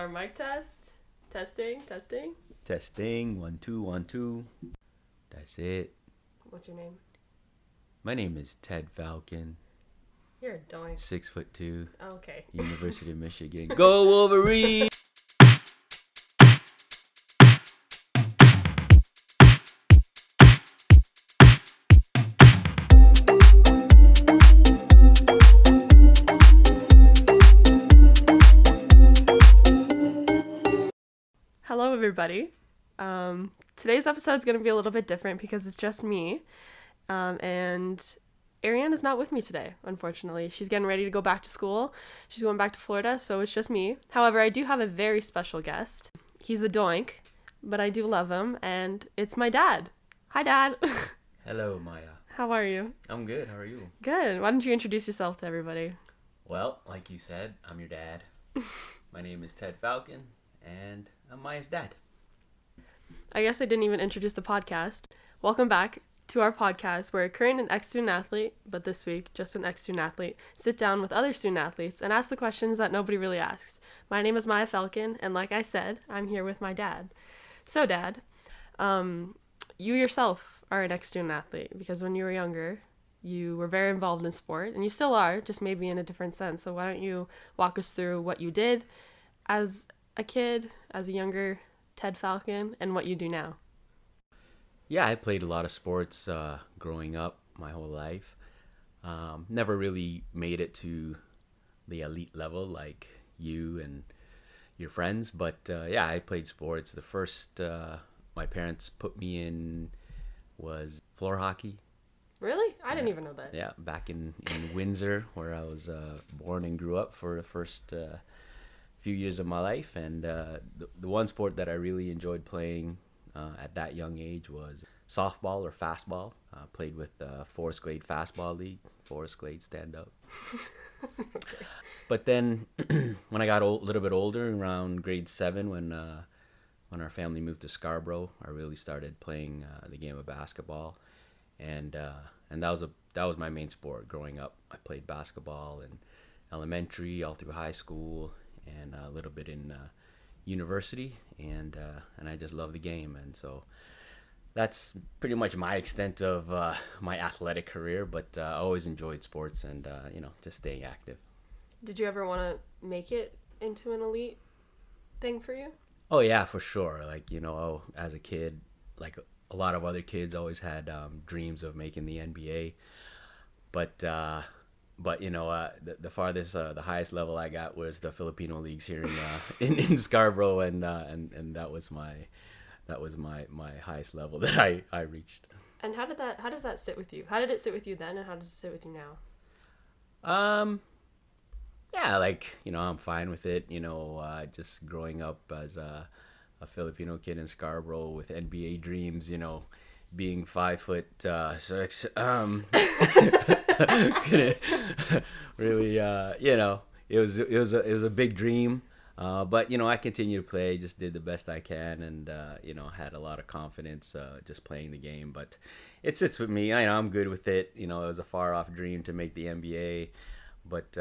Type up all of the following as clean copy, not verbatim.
Our mic test. Testing. Testing. 1 2 1 2. That's it. What's your name? My name is Ted Falcon. You're a doink. 6'2". Okay. University of Michigan. Go Wolverine! Hello, everybody. Today's episode is going to be a little bit different because it's just me, and Aryanna is not with me today, unfortunately. She's getting ready to go back to school. She's going back to Florida, so it's just me. However, I do have a very special guest. He's a doink, but I do love him, and it's my dad. Hi, Dad. Hello, Maya. How are you? I'm good. How are you? Good. Why don't you introduce yourself to everybody? Well, like you said, I'm your dad. My name is Ted Falcon, and I'm Maya's dad. I guess I didn't even introduce the podcast. Welcome back to our podcast where a current and ex-student athlete, but this week just an ex-student athlete, sit down with other student athletes and ask the questions that nobody really asks. My name is Maya Falcon, and like I said, I'm here with my dad. So, Dad, you yourself are an ex-student athlete because when you were younger, you were very involved in sport, and you still are, just maybe in a different sense. So why don't you walk us through what you did as a kid, as a younger Ted Falcon, and what you do now? Yeah, I played a lot of sports growing up my whole life. Never really made it to the elite level like you and your friends, but yeah, I played sports. The first my parents put me in was floor hockey. Really? I didn't even know that. Yeah, back in Windsor, where I was born and grew up for the first few years of my life. And the one sport that I really enjoyed playing at that young age was softball or fastball. Played with the Forest Glade Fastball League. Forest Glade, stand up. Okay. But then when I got a little bit older, around grade 7, when our family moved to Scarborough, I really started playing the game of basketball. And that was my main sport growing up. I played basketball in elementary, all through high school, and a little bit in university, and I just love the game. And so that's pretty much my extent of my athletic career. But I always enjoyed sports and just staying active. Did you ever want to make it into an elite thing for you? Oh yeah, for sure. Like as a kid, like a lot of other kids, always had dreams of making the NBA, but the farthest, the highest level I got was the Filipino leagues here in Scarborough, and that was my highest level that I reached. And how does that sit with you? How did it sit with you then, and how does it sit with you now? Yeah, I'm fine with it. Just growing up as a Filipino kid in Scarborough with NBA dreams, being 5'6", really, it was a big dream. But I continued to play, just did the best I can, and had a lot of confidence just playing the game. But it sits with me. I'm good with it. It was a far off dream to make the NBA, but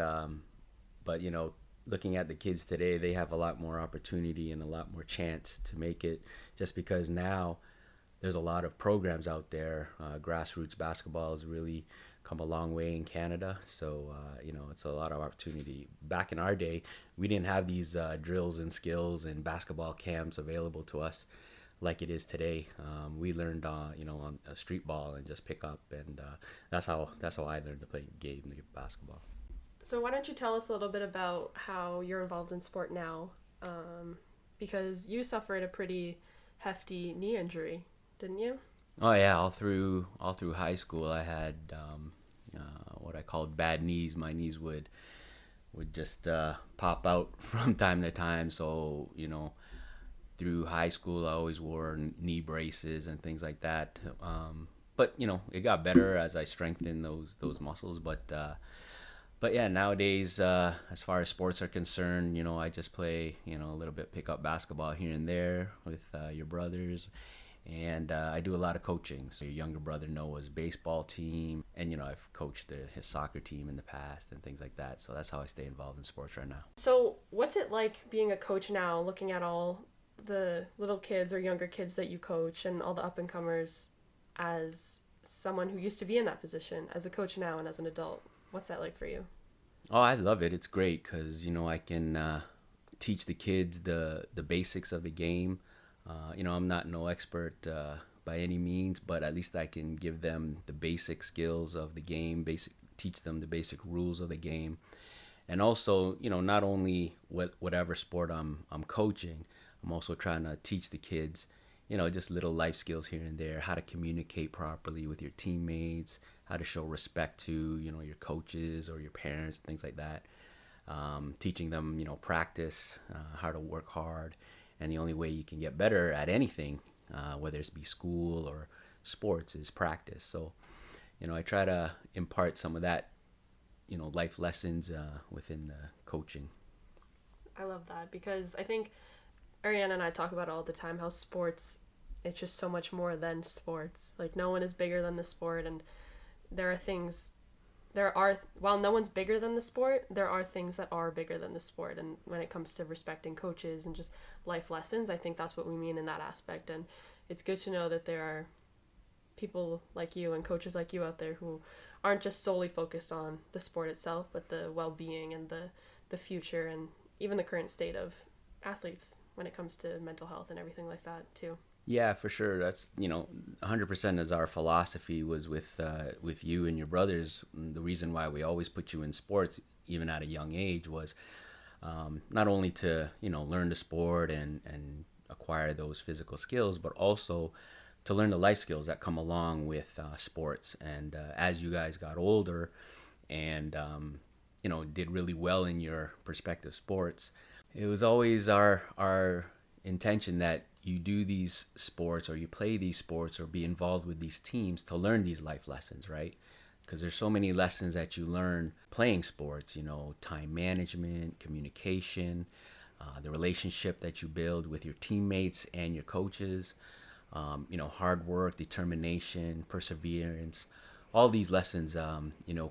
looking at the kids today, they have a lot more opportunity and a lot more chance to make it, just because now there's a lot of programs out there. Grassroots basketball has really come a long way in Canada, so it's a lot of opportunity. Back in our day, we didn't have these drills and skills and basketball camps available to us like it is today. We learned on a street ball and just pick up, and that's how I learned to play the basketball. So why don't you tell us a little bit about how you're involved in sport now? Because you suffered a pretty hefty knee injury, didn't you? Oh yeah, all through high school, I had what I called bad knees. My knees would just pop out from time to time. So through high school, I always wore knee braces and things like that. But it got better as I strengthened those muscles. But yeah, nowadays, as far as sports are concerned, I just play, a little bit pickup basketball here and there with your brothers. And I do a lot of coaching. So your younger brother Noah's baseball team, and I've coached his soccer team in the past and things like that. So that's how I stay involved in sports right now. So what's it like being a coach now, looking at all the little kids or younger kids that you coach and all the up and comers, as someone who used to be in that position as a coach now and as an adult? What's that like for you? Oh, I love it. It's great because I can teach the kids the basics of the game. I'm not no expert by any means, but at least I can give them the basic skills of the game, teach them the basic rules of the game, and also not only whatever sport I'm coaching, I'm also trying to teach the kids just little life skills here and there, how to communicate properly with your teammates, how to show respect to your coaches or your parents, things like that. Teaching them practice, how to work hard, and the only way you can get better at anything, whether it's be school or sports, is practice. So I try to impart some of that life lessons within the coaching. I love that, because I think Aryanna and I talk about it all the time, how sports, it's just so much more than sports. Like, no one is bigger than the sport, and while no one's bigger than the sport, there are things that are bigger than the sport. And when it comes to respecting coaches and just life lessons, I think that's what we mean in that aspect. And it's good to know that there are people like you and coaches like you out there who aren't just solely focused on the sport itself, but the well-being and the future and even the current state of athletes when it comes to mental health and everything like that too. Yeah, for sure. That's 100% is our philosophy was with you and your brothers. The reason why we always put you in sports, even at a young age, was not only to learn the sport and acquire those physical skills, but also to learn the life skills that come along with sports. And as you guys got older and did really well in your respective sports, it was always our intention that you do these sports or you play these sports or be involved with these teams to learn these life lessons, right? Because there's so many lessons that you learn playing sports, time management, communication, the relationship that you build with your teammates and your coaches, hard work, determination, perseverance. All these lessons,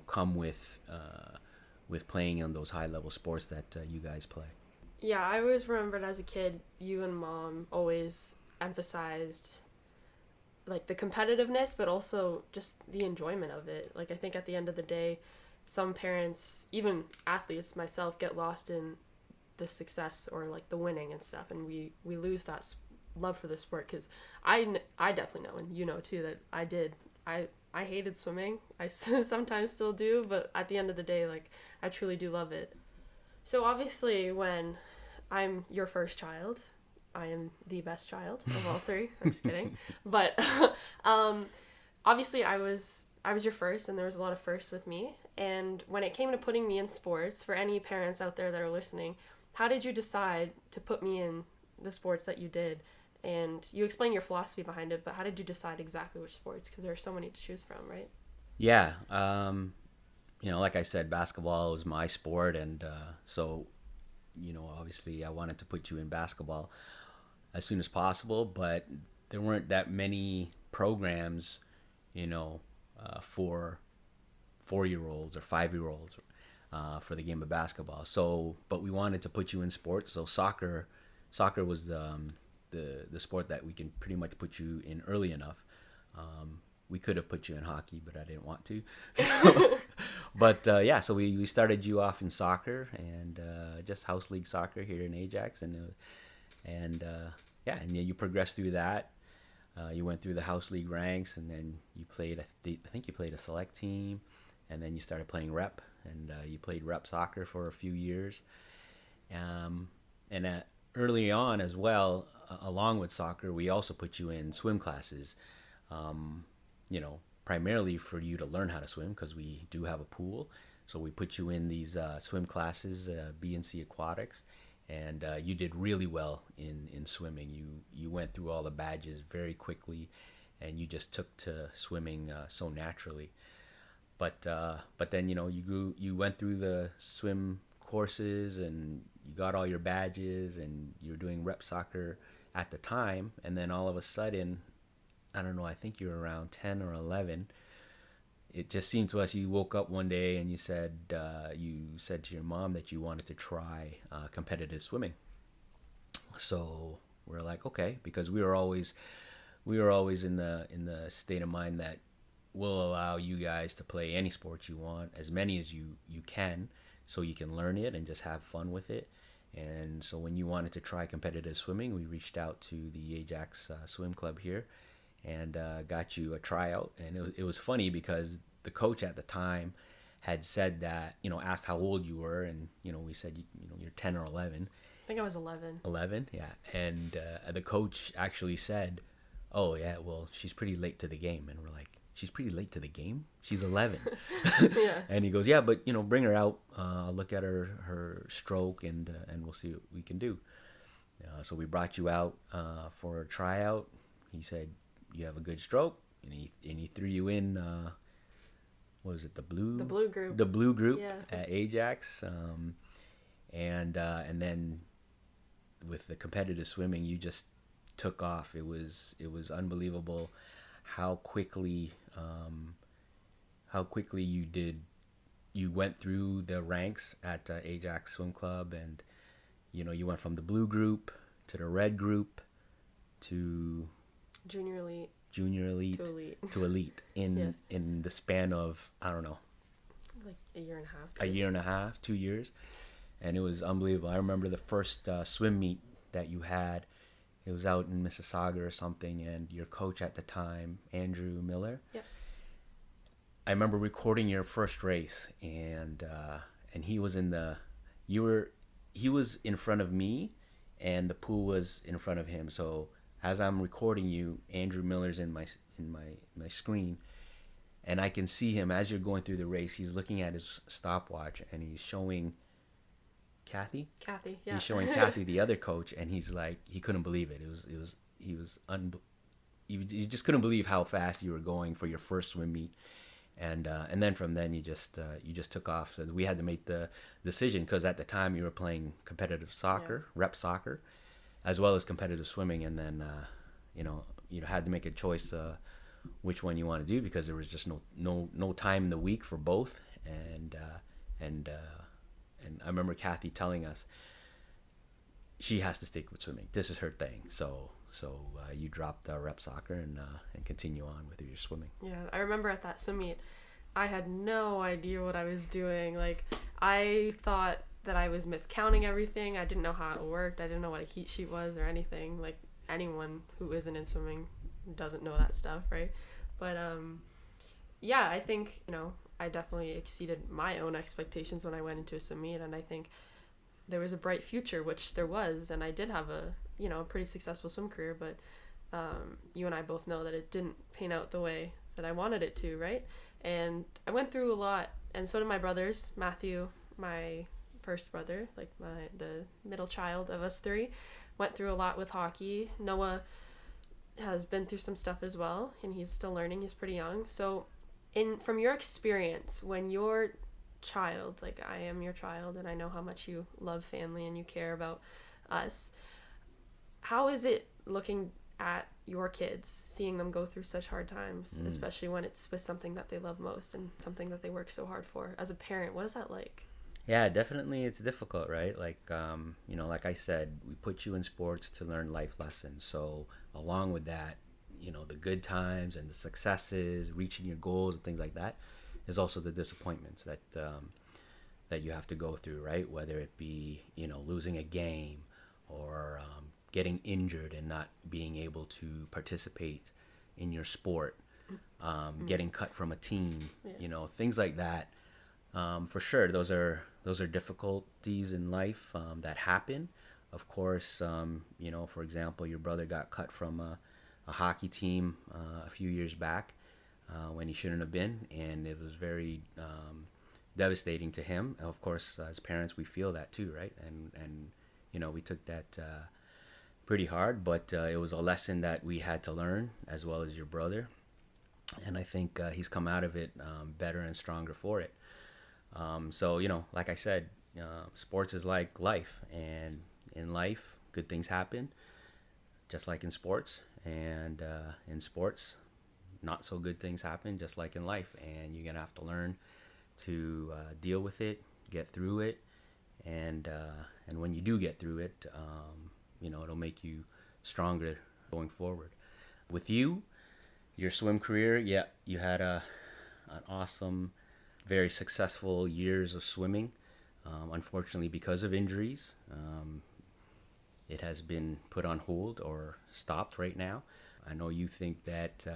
come with playing in those high level sports that you guys play. Yeah, I always remembered as a kid, you and Mom always emphasized like the competitiveness, but also just the enjoyment of it. Like, I think at the end of the day, some parents, even athletes, myself, get lost in the success or like the winning and stuff, and we lose that love for the sport. Because I definitely know, and you know too, that I hated swimming. I sometimes still do, but at the end of the day, like, I truly do love it. So obviously, when I'm your first child, I am the best child of all three. I'm just kidding. But obviously, I was your first, and there was a lot of firsts with me. And when it came to putting me in sports, for any parents out there that are listening, how did you decide to put me in the sports that you did? And you explain your philosophy behind it, but how did you decide exactly which sports? Because there are so many to choose from, right? Yeah. Like I said, basketball was my sport, and so obviously I wanted to put you in basketball as soon as possible, but there weren't that many programs for 4-year-olds or 5-year-olds for the game of basketball. So but we wanted to put you in sports, so soccer was the sport that we can pretty much put you in early enough. We could have put you in hockey, but I didn't want to. But so we started you off in soccer, and just house league soccer here in Ajax, and you progressed through that. You went through the house league ranks, and then you played. I think you played a select team, and then you started playing rep, and you played rep soccer for a few years. And early on as well, along with soccer, we also put you in swim classes. Primarily for you to learn how to swim, because we do have a pool. So we put you in these swim classes, B&C Aquatics, and you did really well in swimming. You went through all the badges very quickly, and you just took to swimming so naturally. But then you went through the swim courses, and you got all your badges, and you were doing rep soccer at the time, and then all of a sudden, I don't know, I think you were around 10 or 11. It just seemed to us you woke up one day and you said to your mom that you wanted to try competitive swimming. So we're like, okay, because we were always in the state of mind that we'll allow you guys to play any sports you want, as many as you can, so you can learn it and just have fun with it. And so when you wanted to try competitive swimming, we reached out to the Ajax Swim Club here and got you a tryout. And it was funny because the coach at the time had said that, asked how old you were, and we said you're 10 or 11. I think I was 11. 11, yeah. And the coach actually said, "Oh yeah, well she's pretty late to the game." And we're like, "She's pretty late to the game? She's 11." Yeah. And he goes, "Yeah, but bring her out. I'll look at her stroke and we'll see what we can do." So we brought you out for a tryout. He said you have a good stroke, and he threw you in. What was it? The blue group. The blue group Yeah. at Ajax. And then with the competitive swimming, you just took off. It was unbelievable how quickly you went through the ranks at Ajax Swim Club, and you went from the blue group to the red group to Junior elite to elite in Yeah. in the span of, I don't know, like a year and a half. a year and a half, 2 years. And it was unbelievable. I remember the first swim meet that you had. It was out in Mississauga or something, and your coach at the time, Andrew Miller. Yep. I remember recording your first race, and he was he was in front of me, and the pool was in front of him. So as I'm recording you, Andrew Miller's in my screen, and I can see him as you're going through the race. He's looking at his stopwatch, and he's showing Kathy, yeah. he's showing Kathy, the other coach, and he's like, he couldn't believe it. He just couldn't believe how fast you were going for your first swim meet. And then from then you just took off. So we had to make the decision, because at the time you were playing competitive soccer, rep soccer, as well as competitive swimming, and then you had to make a choice which one you want to do, because there was just no time in the week for both. And I remember Kathy telling us she has to stick with swimming. This is her thing. So you dropped rep soccer and continue on with your swimming. Yeah, I remember at that swim meet, I had no idea what I was doing. Like, I thought that I was miscounting everything. I didn't know how it worked. I didn't know what a heat sheet was or anything. Like, anyone who isn't in swimming doesn't know that stuff, right? But yeah, I think I definitely exceeded my own expectations when I went into a swim meet, and I think there was a bright future, which there was, and I did have a pretty successful swim career, but you and I both know that it didn't pan out the way that I wanted it to, right? And I went through a lot, and so did my brothers. Matthew, my first brother, like the middle child of us three, went through a lot with hockey. Noah has been through some stuff as well, and he's still learning. He's pretty young. So from your experience, when your child, like I am your child, and I know how much you love family and you care about us, how is it looking at your kids, seeing them go through such hard times, especially when it's with something that they love most and something that they work so hard for? As a parent, what is that like? Yeah, definitely it's difficult, right? Like, like I said, we put you in sports to learn life lessons. So along with that, the good times and the successes, reaching your goals and things like that, is also the disappointments that you have to go through, right? Whether it be, losing a game, or getting injured and not being able to participate in your sport, getting cut from a team, things like that. For sure, those are difficulties in life that happen. Of course, for example, your brother got cut from a hockey team a few years back when he shouldn't have been, and it was very devastating to him. Of course, as parents, we feel that too, right? And we took that pretty hard, but it was a lesson that we had to learn, as well as your brother. And I think he's come out of it better and stronger for it. So, like I said, sports is like life, and in life, good things happen. just like in sports. And in sports, not so good things happen, just like in life. And you're going to have to learn to deal with it, get through it. And when you do get through it, it'll make you stronger going forward. With you, your swim career, yeah, you had an awesome, very successful years of swimming. Unfortunately, because of injuries, it has been put on hold or stopped right now. I know you think that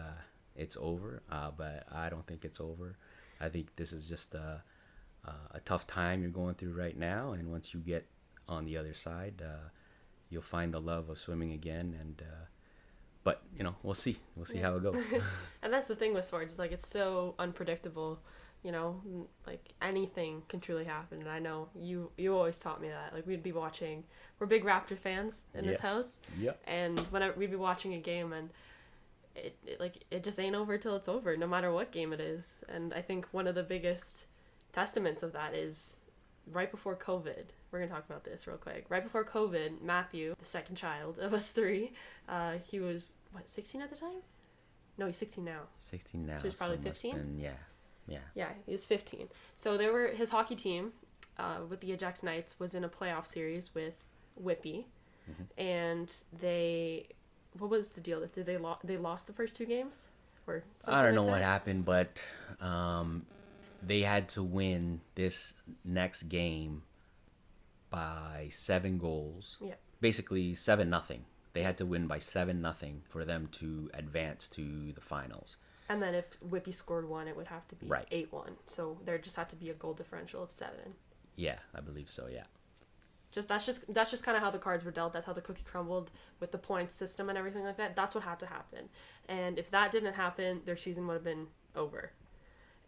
it's over, but I don't think it's over. I think this is just a tough time you're going through right now, and once you get on the other side, you'll find the love of swimming again. But we'll see how it goes. And that's the thing with sports, is like it's so unpredictable. Like anything can truly happen. And I know you always taught me that. Like we'd be watching, we're big Raptor fans in this house. Yep. And whenever we'd be watching a game, and it just ain't over till it's over, no matter what game it is. And I think one of the biggest testaments of that is right before COVID. We're going to talk about this real quick. Right before COVID, Matthew, the second child of us three, he was, 16 at the time? No, he's 16 now. 16 now. So he's probably 15? Yeah, he was 15. So his hockey team with the Ajax Knights was in a playoff series with Whippy. Mm-hmm. And what was the deal? Did they lost the first two games? Or something I don't know like what that? happened, but they had to win this next game by 7 goals. Yeah. Basically 7-0. They had to win by 7-0 for them to advance to the finals. And then if Whippy scored 1, it would have to be right. 8-1. So there just had to be a goal differential of 7. Yeah, I believe so, yeah. That's just kind of how the cards were dealt. That's how the cookie crumbled with the points system and everything like that. That's what had to happen. And if that didn't happen, their season would have been over.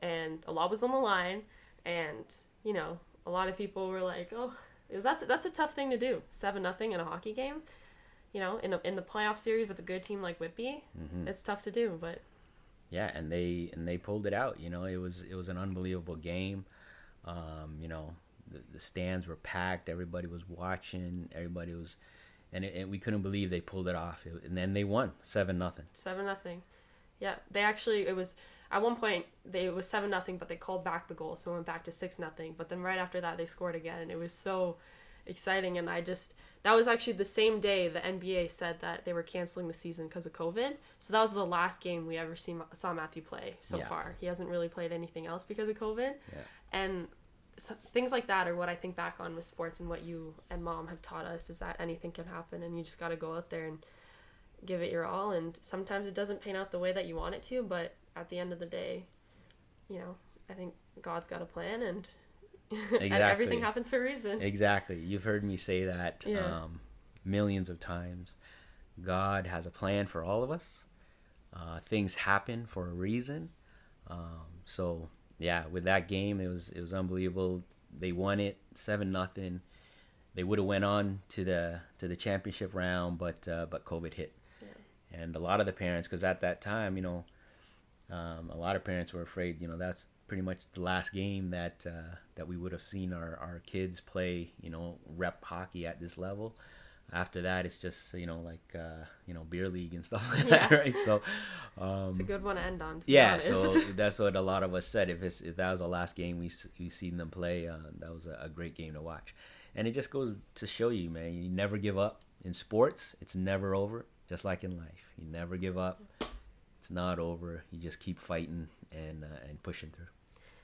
And a lot was on the line, and a lot of people were like, "Oh, that's a tough thing to do. 7-0 in a hockey game, in the playoff series with a good team like Whippy, mm-hmm. It's tough to do." But yeah, and they pulled it out. It was an unbelievable game. The stands were packed. Everybody was watching. Everybody was, and we couldn't believe they pulled it off. And then they won 7-0. 7-0. Yeah, it was at one point it was 7-0, but they called back the goal, so it went back to 6-0. But then right after that they scored again, and it was so exciting. And that was actually the same day the NBA said that they were canceling the season because of COVID. So that was the last game we ever saw Matthew play so far. He hasn't really played anything else because of COVID. Yeah. And so things like that are what I think back on with sports, and what you and Mom have taught us is that anything can happen, and you just got to go out there and give it your all. And sometimes it doesn't pan out the way that you want it to, but at the end of the day, I think God's got a plan, and exactly. and everything happens for a reason. Exactly. You've heard me say that millions of times. God has a plan for all of us. Things happen for a reason. So yeah, with that game, it was unbelievable. They won it 7-0. They would have went on to the championship round, but COVID hit. Yeah. And a lot of the parents, because at that time, a lot of parents were afraid. That's pretty much the last game that we would have seen our kids play. Rep hockey at this level. After that, it's just beer league and stuff like that, right? So it's a good one to end on. Yeah, so that's what a lot of us said. If that was the last game we seen them play, that was a great game to watch. And it just goes to show you, man, you never give up in sports. It's never over. Just like in life, you never give up. It's not over. You just keep fighting and pushing through.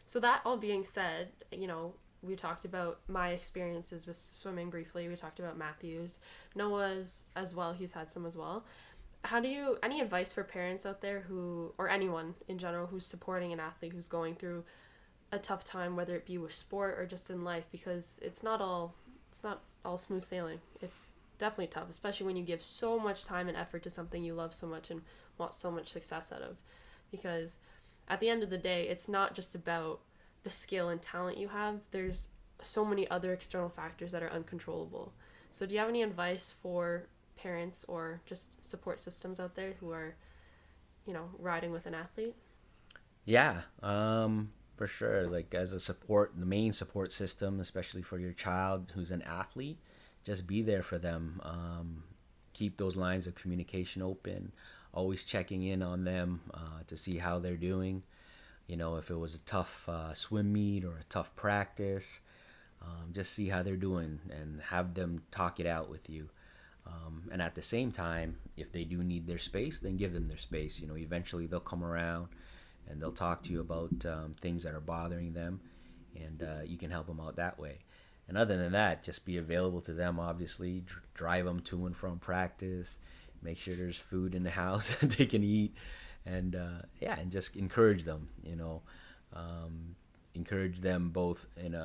So that all being said, we talked about my experiences with swimming briefly. We talked about Matthew's. Noah's as well. He's had some as well. Any advice for parents out there or anyone in general who's supporting an athlete who's going through a tough time, whether it be with sport or just in life? Because it's not all smooth sailing. It's definitely tough, especially when you give so much time and effort to something you love so much and want so much success out of. Because at the end of the day, it's not just about the skill and talent you have. There's so many other external factors that are uncontrollable. So do you have any advice for parents or just support systems out there who are, riding with an athlete? Yeah, for sure. Like as the main support system, especially for your child who's an athlete, just be there for them. keep those lines of communication open, always checking in on them to see how they're doing. If it was a tough swim meet or a tough practice, just see how they're doing and have them talk it out with you. And at the same time, if they do need their space, then give them their space. Eventually they'll come around and they'll talk to you about things that are bothering them, and you can help them out that way. And other than that, just be available to them, obviously. Drive them to and from practice. Make sure there's food in the house that they can eat. And, and just encourage them, encourage them both in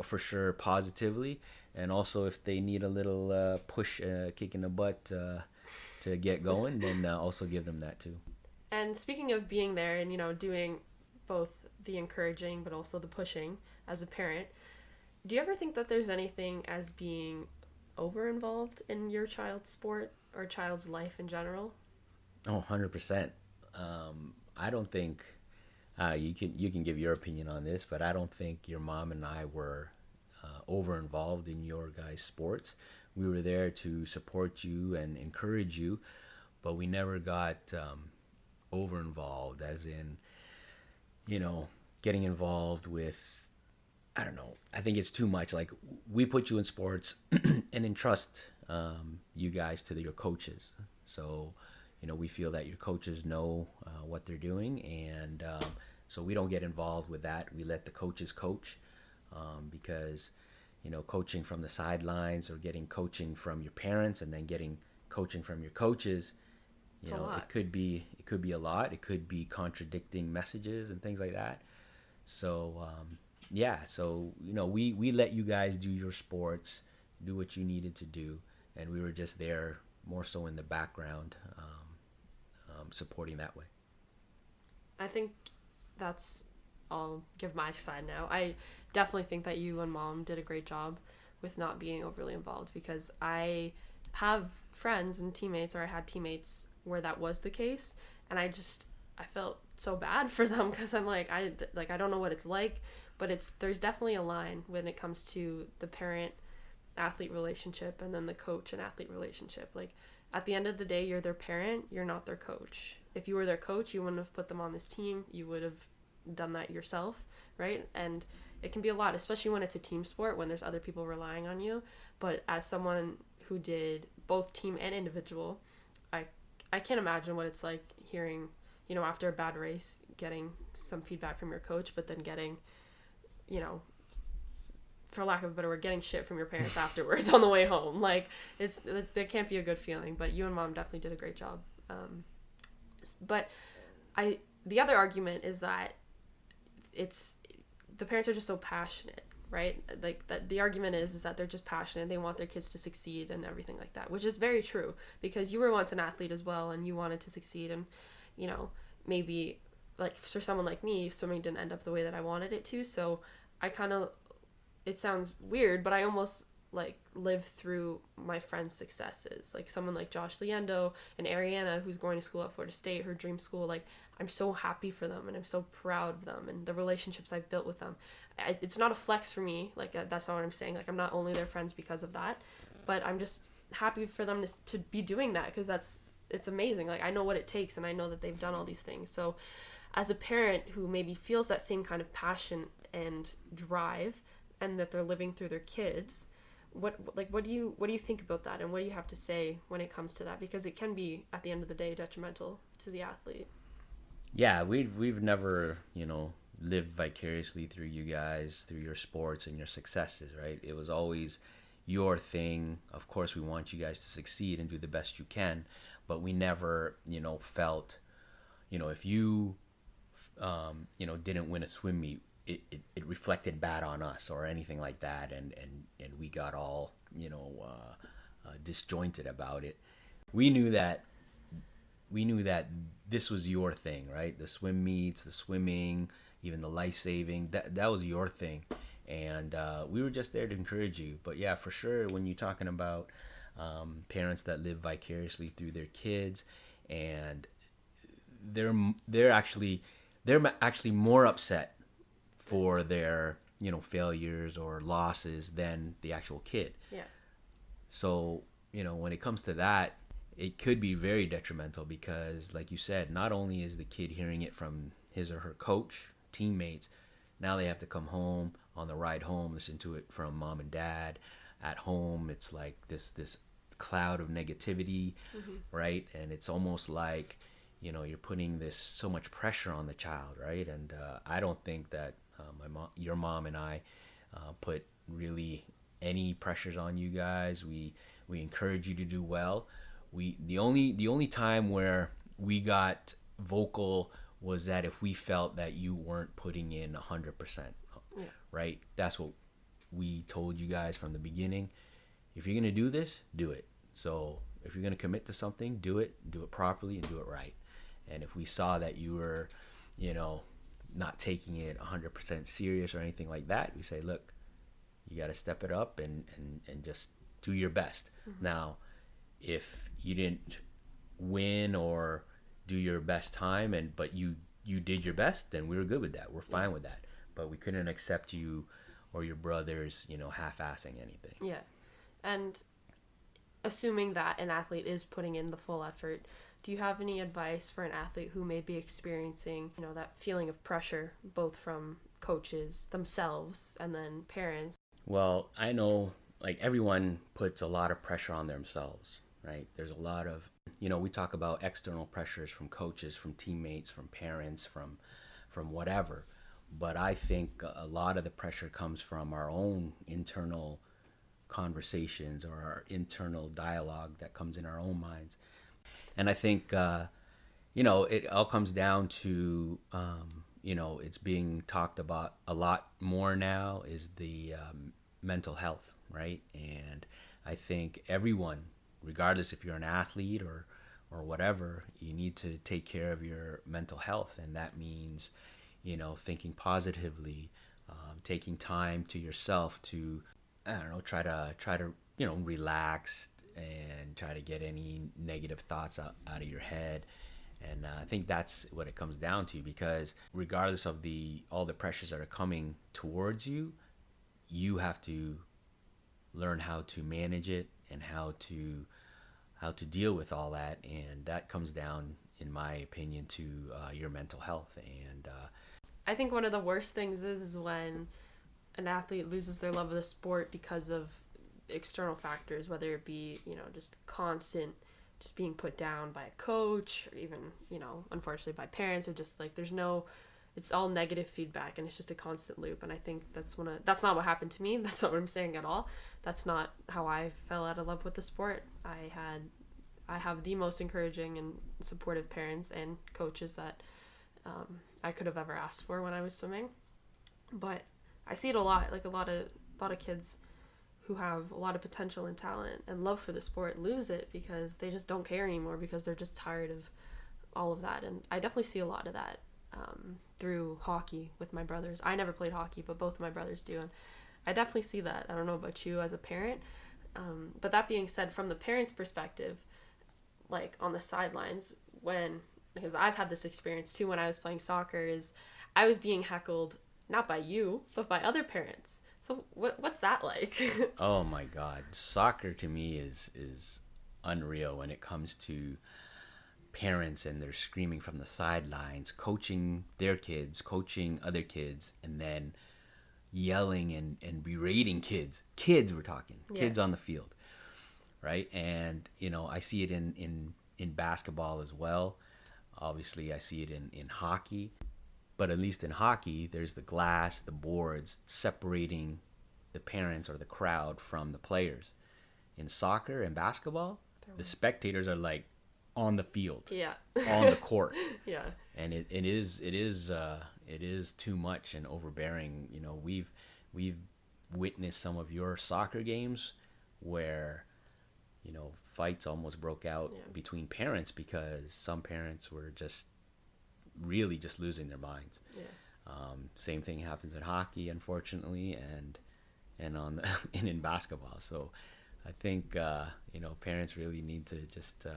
for sure positively, and also if they need a little push, kick in the butt to get going, then also give them that too. And speaking of being there and, doing both the encouraging but also the pushing as a parent, do you ever think that there's anything as being over involved in your child's sport or child's life in general? Oh, 100%. I don't think you can give your opinion on this, but I don't think your mom and I were over involved in your guys' sports. We were there to support you and encourage you, but we never got over involved, as in, getting involved with, I don't know. I think it's too much. Like, we put you in sports and entrust you guys to your coaches. So, we feel that your coaches know what they're doing, and so we don't get involved with that. We let the coaches coach, because, coaching from the sidelines or getting coaching from your parents and then getting coaching from your coaches, it could be a lot. It could be contradicting messages and things like that. So, we let you guys do your sports, do what you needed to do, and we were just there more so in the background, supporting that way. I think I'll give my side now. I definitely think that you and Mom did a great job with not being overly involved, because I have friends and teammates, or I had teammates where that was the case, and I felt so bad for them, because I'm I don't know what it's like, but there's definitely a line when it comes to the parent-athlete relationship and then the coach and athlete relationship. At the end of the day, you're their parent, you're not their coach. If you were their coach, you wouldn't have put them on this team. You would have done that yourself, right? And it can be a lot, especially when it's a team sport, when there's other people relying on you. But as someone who did both team and individual, I can't imagine what it's like hearing, after a bad race, getting some feedback from your coach, but then getting, for lack of a better word, getting shit from your parents afterwards on the way home. That can't be a good feeling. But you and Mom definitely did a great job. But the other argument is that the parents are just so passionate, right? That the argument is that they're just passionate. They want their kids to succeed and everything like that, which is very true, because you were once an athlete as well, and you wanted to succeed. And, maybe for someone like me, swimming didn't end up the way that I wanted it to. So it sounds weird, but I almost live through my friends' successes. Someone like Josh Liendo and Aryanna, who's going to school at Florida State, her dream school. I'm so happy for them, and I'm so proud of them and the relationships I've built with them. It's not a flex for me. That's not what I'm saying. I'm not only their friends because of that, but I'm just happy for them to be doing that, because it's amazing. I know what it takes, and I know that they've done all these things. So as a parent who maybe feels that same kind of passion and drive, and that they're living through their kids, what do you think about that, and what do you have to say when it comes to that? Because it can be, at the end of the day, detrimental to the athlete. Yeah, we've never, lived vicariously through you guys, through your sports and your successes, right? It was always your thing. Of course, we want you guys to succeed and do the best you can, but we never, felt, if you, didn't win a swim meet, it reflected bad on us or anything like that, and we got all disjointed about it. We knew that this was your thing, right? The swim meets, the swimming, even the life saving, that was your thing, and we were just there to encourage you. But yeah, for sure, when you're talking about parents that live vicariously through their kids, and they're actually more upset for their failures or losses than the actual kid. Yeah. So when it comes to that, it could be very detrimental because, like you said, not only is the kid hearing it from his or her coach, teammates, now they have to come home on the ride home, listen to it from mom and dad. At home, it's like this cloud of negativity, right? And it's almost like, you're putting this so much pressure on the child, right? And I don't think that your mom and I put really any pressures on you guys. We encourage you to do well. The only time where we got vocal was that if we felt that you weren't putting in 100%, right? That's what we told you guys from the beginning. If you're gonna do this, do it. So if you're gonna commit to something, do it properly, and do it right. And if we saw that you were, not taking it 100% serious or anything like that, we say, look, you got to step it up and just do your best. Now, if you didn't win or do your best time, but you did your best, then we were good with that. We're fine with that. But we couldn't accept you or your brothers, half-assing anything. Yeah. And assuming that an athlete is putting in the full effort, do you have any advice for an athlete who may be experiencing, that feeling of pressure, both from coaches themselves and then parents? Well, I know, like, everyone puts a lot of pressure on themselves, right? There's a lot of, we talk about external pressures from coaches, from teammates, from parents, from whatever. But I think a lot of the pressure comes from our own internal conversations or our internal dialogue that comes in our own minds. And I think, it all comes down to, it's being talked about a lot more now is the mental health, right? And I think everyone, regardless if you're an athlete or whatever, you need to take care of your mental health. And that means, thinking positively, taking time to yourself to, try to, relax and try to get any negative thoughts out of your head. And I think that's what it comes down to, because regardless of all the pressures that are coming towards you, you have to learn how to manage it and how to deal with all that. And that comes down, in my opinion, to your mental health. And I think one of the worst things is when an athlete loses their love of the sport because of external factors, whether it be, just constant, just being put down by a coach, or even, unfortunately by parents, or just like it's all negative feedback, and it's just a constant loop. And I think that's not what happened to me. That's not what I'm saying at all. That's not how I fell out of love with the sport. I have the most encouraging and supportive parents and coaches that I could have ever asked for when I was swimming. But I see it a lot, like a lot of kids who have a lot of potential and talent and love for the sport lose it because they just don't care anymore, because they're just tired of all of that. And I definitely see a lot of that through hockey with my brothers. I never played hockey, but both of my brothers do, and I definitely see that. I don't know about you as a parent, but that being said, from the parents' perspective, like on the sidelines, because I've had this experience too when I was playing soccer, is I was being heckled not by you, but by other parents. So what's that like? Oh my God, soccer to me is unreal when it comes to parents, and they're screaming from the sidelines, coaching their kids, coaching other kids, and then yelling and berating kids. Kids, we're talking, kids on the field, right? And I see it in basketball as well. Obviously, I see it in hockey. But at least in hockey, there's the glass, the boards separating the parents or the crowd from the players. In soccer and basketball, the spectators are like on the field, on the court. Yeah. And it is too much and overbearing. We've witnessed some of your soccer games where fights almost broke out between parents because some parents were just really just losing their minds. Same thing happens in hockey, unfortunately, and in basketball. So I think parents really need to just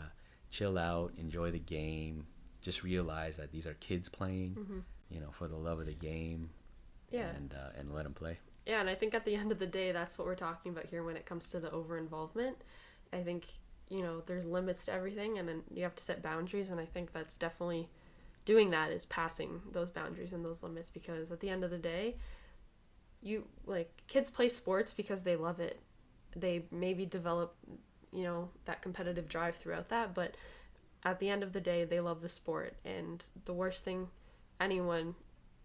chill out, enjoy the game, just realize that these are kids playing, for the love of the game, and let them play. Yeah, and I think at the end of the day, that's what we're talking about here when it comes to the over-involvement, I think, there's limits to everything, and then you have to set boundaries, and I think that's definitely doing that is passing those boundaries and those limits, because at the end of the day, kids play sports because they love it. They maybe develop, that competitive drive throughout that, but at the end of the day, they love the sport, and the worst thing anyone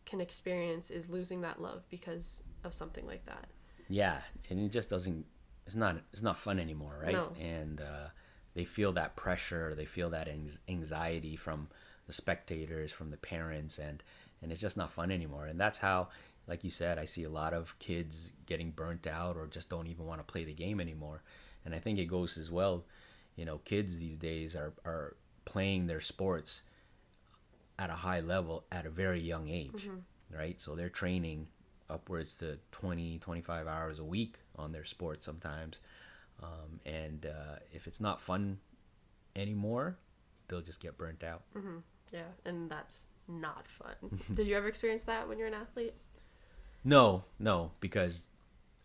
can experience is losing that love because of something like that. Yeah, and it just doesn't. It's not fun anymore, right? No. And they feel that pressure, they feel that anxiety from the spectators, from the parents, and it's just not fun anymore. And that's how, like you said, I see a lot of kids getting burnt out or just don't even want to play the game anymore. And I think it goes as well. Kids these days are playing their sports at a high level at a very young age, right? So they're training upwards to 20, 25 hours a week on their sport sometimes. And if it's not fun anymore, they'll just get burnt out. Mm-hmm. Yeah, and that's not fun. Did you ever experience that when you're an athlete? No, because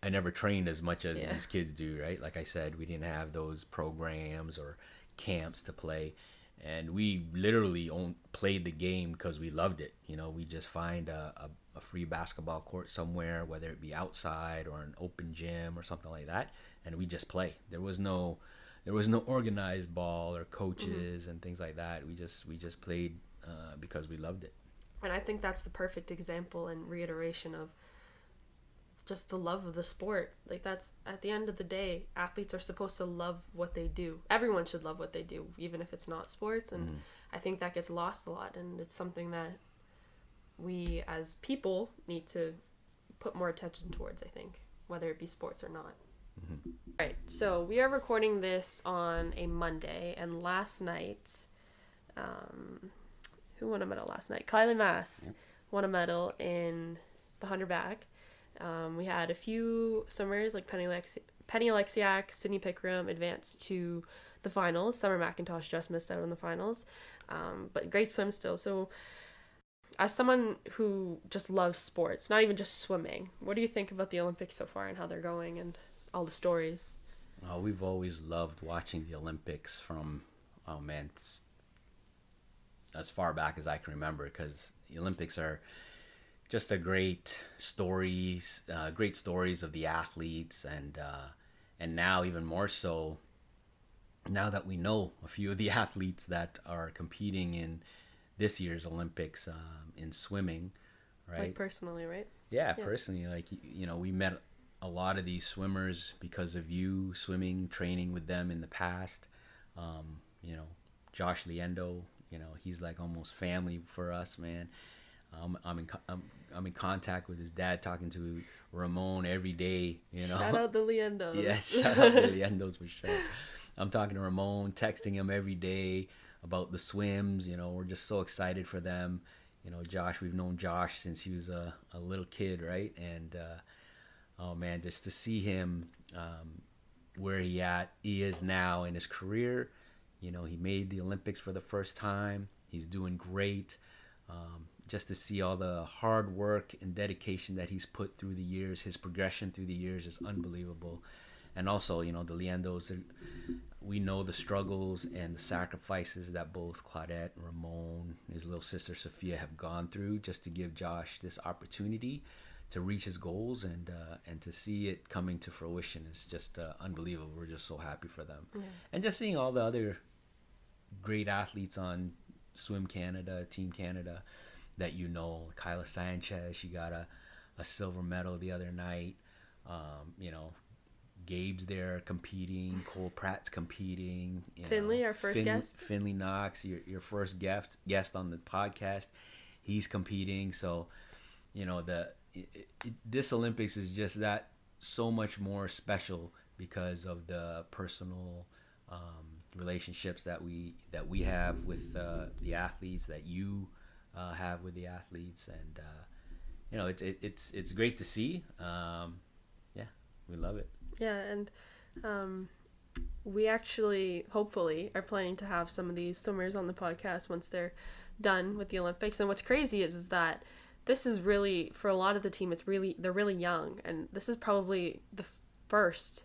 I never trained as much as these kids do, right? Like I said, we didn't have those programs or camps to play. And we literally played the game because we loved it. We just find a free basketball court somewhere, whether it be outside or an open gym or something like that, and we just play. There was no organized ball or coaches and things like that. We just played because we loved it. And I think that's the perfect example and reiteration of just the love of the sport. Like, that's, at the end of the day, athletes are supposed to love what they do. Everyone should love what they do, even if it's not sports. And I think that gets lost a lot, and it's something that we as people need to put more attention towards, I think, whether it be sports or not. Right, so we are recording this on a Monday, and last night, who won a medal last night? Kylie Mass won a medal in the 100 back. We had a few swimmers like Penny Alexiak, Sydney Pickram advance to the finals. Summer McIntosh just missed out on the finals, but great swim still. So as someone who just loves sports, not even just swimming, what do you think about the Olympics so far and how they're going and all the stories? We've always loved watching the Olympics from, as far back as I can remember, because the Olympics are just great stories of the athletes, and now even more so, now that we know a few of the athletes that are competing in this year's Olympics in swimming, right? Like personally, right? Yeah, personally, like, we met a lot of these swimmers because of you swimming, training with them in the past. Josh Liendo, he's like almost family for us, man. I'm in contact with his dad, talking to Ramon every day, Shout out the Liendos. Yes, shout out the Liendos for sure. I'm talking to Ramon, texting him every day about the swims. We're just so excited for them. Josh, we've known Josh since he was a little kid, right? And oh man, just to see him where he is now in his career. He made the Olympics for the first time. He's doing great. Just to see all the hard work and dedication that he's put through the years, his progression through the years is unbelievable. And also, the Liendos, we know the struggles and the sacrifices that both Claudette, Ramon, his little sister Sophia have gone through just to give Josh this opportunity to reach his goals, and to see it coming to fruition is just unbelievable. We're just so happy for them. Yeah. And just seeing all the other great athletes on Swim Canada, Team Canada, that Kyla Sanchez, she got a silver medal the other night. Gabe's there competing, Cole Pratt's competing. Finley, our first guest. Finley Knox, your first guest on the podcast, he's competing. So, this Olympics is just that so much more special because of the personal relationships that we have with the athletes, that you have with the athletes, and it's great to see. We love it. Yeah, and we actually hopefully are planning to have some of these swimmers on the podcast once they're done with the Olympics. And what's crazy is that this is really, for a lot of the team, they're really young, and this is probably the first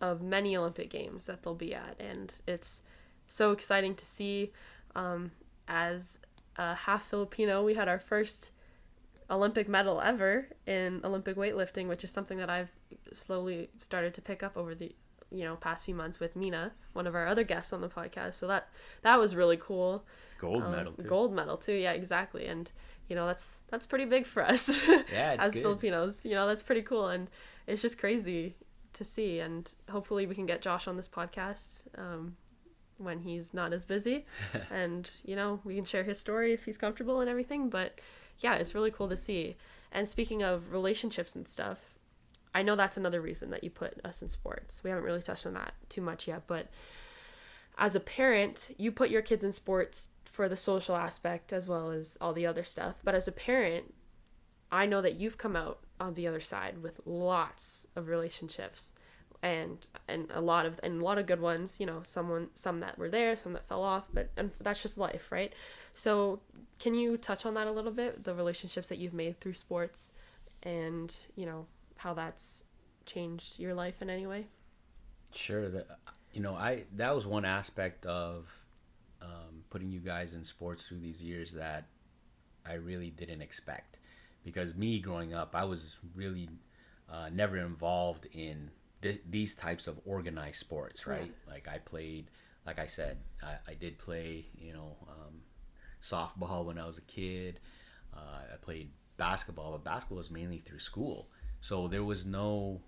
of many Olympic Games that they'll be at, and it's so exciting to see. As a half Filipino, we had our first Olympic medal ever in Olympic weightlifting, which is something that I've slowly started to pick up over the past few months with Mina, one of our other guests on the podcast. So that was really cool. Gold medal too. Yeah, exactly. And that's pretty big for us. Yeah, it's as good. Filipinos. That's pretty cool, and it's just crazy to see. And hopefully we can get Josh on this podcast when he's not as busy, and we can share his story if he's comfortable and everything. But yeah, it's really cool to see. And speaking of relationships and stuff, I know that's another reason that you put us in sports. We haven't really touched on that too much yet, but as a parent, you put your kids in sports for the social aspect as well as all the other stuff. But as a parent, I know that you've come out on the other side with lots of relationships and a lot of good ones, some that were there, some that fell off, and that's just life, right? So can you touch on that a little bit, the relationships that you've made through sports and, how that's changed your life in any way? Sure. That was one aspect of putting you guys in sports through these years that I really didn't expect, because me growing up, I was really never involved in these types of organized sports, right? Yeah. Like I played, like I said, I did play, softball when I was a kid. I played basketball, but basketball was mainly through school. So there was no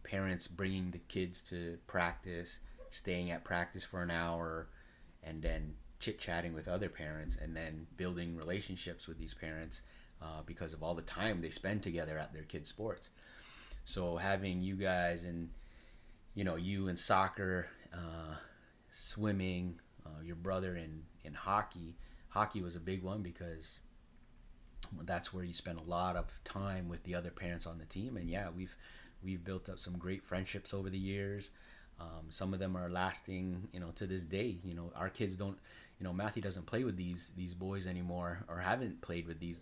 parents bringing the kids to practice, staying at practice for an hour, and then chit-chatting with other parents, and then building relationships with these parents because of all the time they spend together at their kids' sports. So having you guys and, you in soccer, swimming, your brother in hockey. Hockey was a big one because that's where you spend a lot of time with the other parents on the team. And yeah, we've built up some great friendships over the years. Some of them are lasting, to this day. Our kids don't, Matthew doesn't play with these boys anymore, or haven't played with these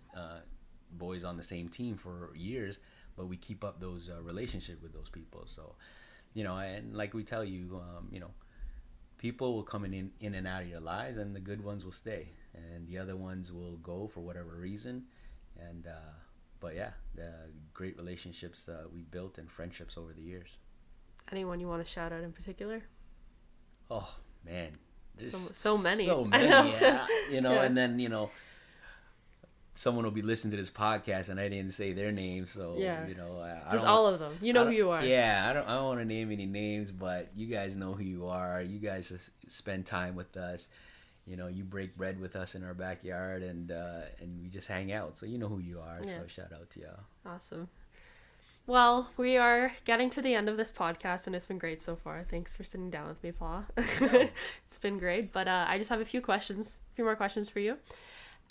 boys on the same team for years, but we keep up those relationships with those people. So, and like we tell you, people will come in and out of your lives, and the good ones will stay, and the other ones will go for whatever reason. And but yeah, the great relationships we built and friendships over the years. Anyone you want to shout out in particular? Oh man, so many. Yeah. Yeah. And then someone will be listening to this podcast and I didn't say their name, so yeah. I just all of them. You know who you are. Yeah, I don't want to name any names, but you guys know who you are. You guys spend time with us. You break bread with us in our backyard, and we just hang out. So you know who you are. Yeah. So shout out to y'all. Awesome. Well, we are getting to the end of this podcast, and it's been great so far. Thanks for sitting down with me, Paul. It's been great, but I just have a few more questions for you.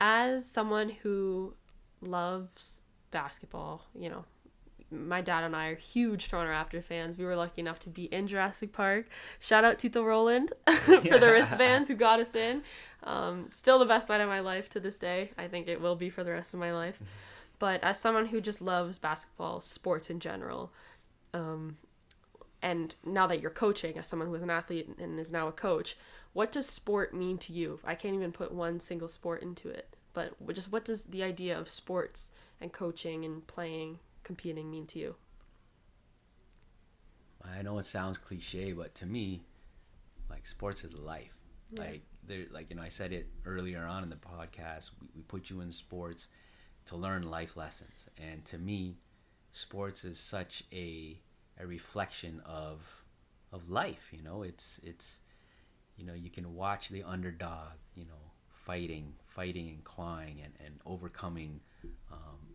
As someone who loves basketball, my dad and I are huge Toronto Raptor fans. We were lucky enough to be in Jurassic Park. Shout out Tito Roland for the wristbands who got us in. Still the best night of my life to this day. I think it will be for the rest of my life. But as someone who just loves basketball, sports in general, and now that you're coaching, as someone who is an athlete and is now a coach, what does sport mean to you? I can't even put one single sport into it, but what does the idea of sports and coaching and playing, competing mean to you? I know it sounds cliche, but to me, like, sports is life. Yeah. I said it earlier on in the podcast, we put you in sports to learn life lessons. And to me, sports is such a reflection of life. It's you can watch the underdog, fighting and clawing and overcoming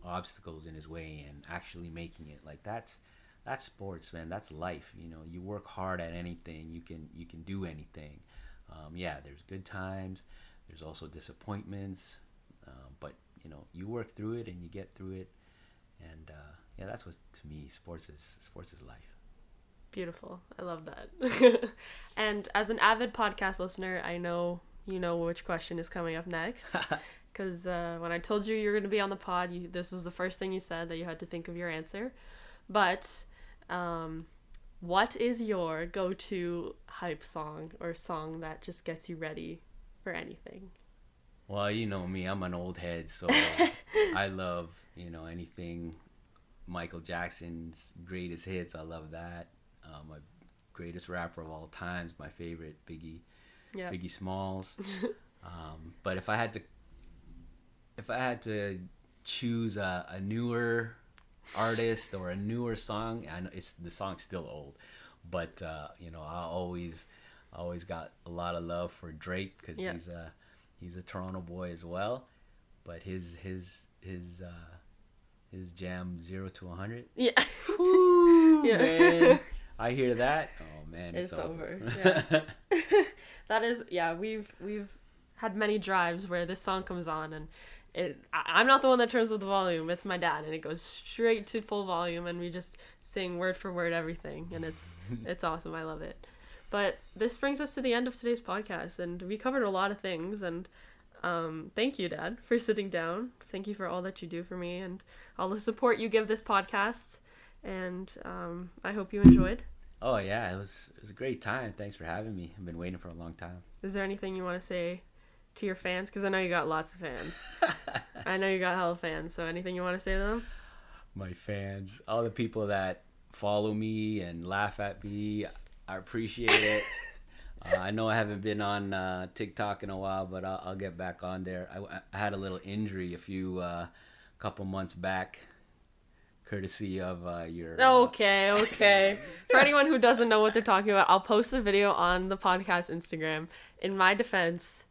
obstacles in his way and actually making it. Like that's sports, man. That's life. You work hard at anything, you can do anything. Yeah, there's good times, there's also disappointments, but you work through it and you get through it, and yeah, that's what, to me, sports is life. Beautiful. I love that. And as an avid podcast listener, I know you know which question is coming up next, because when I told you were going to be on the pod, this was the first thing you said, that you had to think of your answer. But what is your go-to hype song or song that just gets you ready for anything? Well, you know me, I'm an old head, so I love, anything Michael Jackson's greatest hits. I love that. My greatest rapper of all time is my favorite, Biggie Smalls. But if I had to choose a newer artist or a newer song, I know the song's still old, but I always got a lot of love for Drake because he's a Toronto boy as well, but his jam 0 to 100. Yeah. Whew, yeah. Man, I hear that. Oh man, it's over. Yeah. That is, we've had many drives where this song comes on and I'm not the one that turns up the volume, it's my dad, and it goes straight to full volume and we just sing word for word everything, and it's awesome. I love it. But this brings us to the end of today's podcast, and we covered a lot of things, and thank you, Dad, for sitting down. Thank you for all that you do for me and all the support you give this podcast, and I hope you enjoyed. Oh yeah, it was a great time. Thanks for having me. I've been waiting for a long time. Is there anything you want to say to your fans? Because I know you got lots of fans. I know you got hella fans, so anything you want to say to them? My fans, all the people that follow me and laugh at me, I appreciate it. I know I haven't been on TikTok in a while, but I'll get back on there. I had a little injury a couple months back, courtesy of your... Okay. For anyone who doesn't know what they're talking about, I'll post a video on the podcast Instagram. In my defense,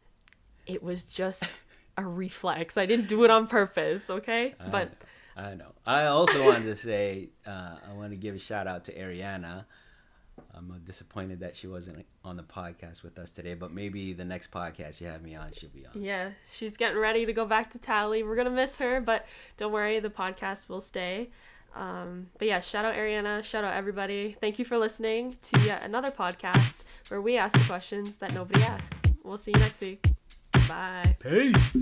it was just a reflex. I didn't do it on purpose, okay? But I know. I also wanted to say, I want to give a shout out to Aryanna. I'm disappointed that she wasn't on the podcast with us today, but maybe the next podcast you have me on, she'll be on. Yeah, she's getting ready to go back to Tally. We're going to miss her, but don't worry, the podcast will stay. But yeah, shout out Aryanna, shout out everybody. Thank you for listening to yet another podcast where we ask the questions that nobody asks. We'll see you next week. Bye. Peace.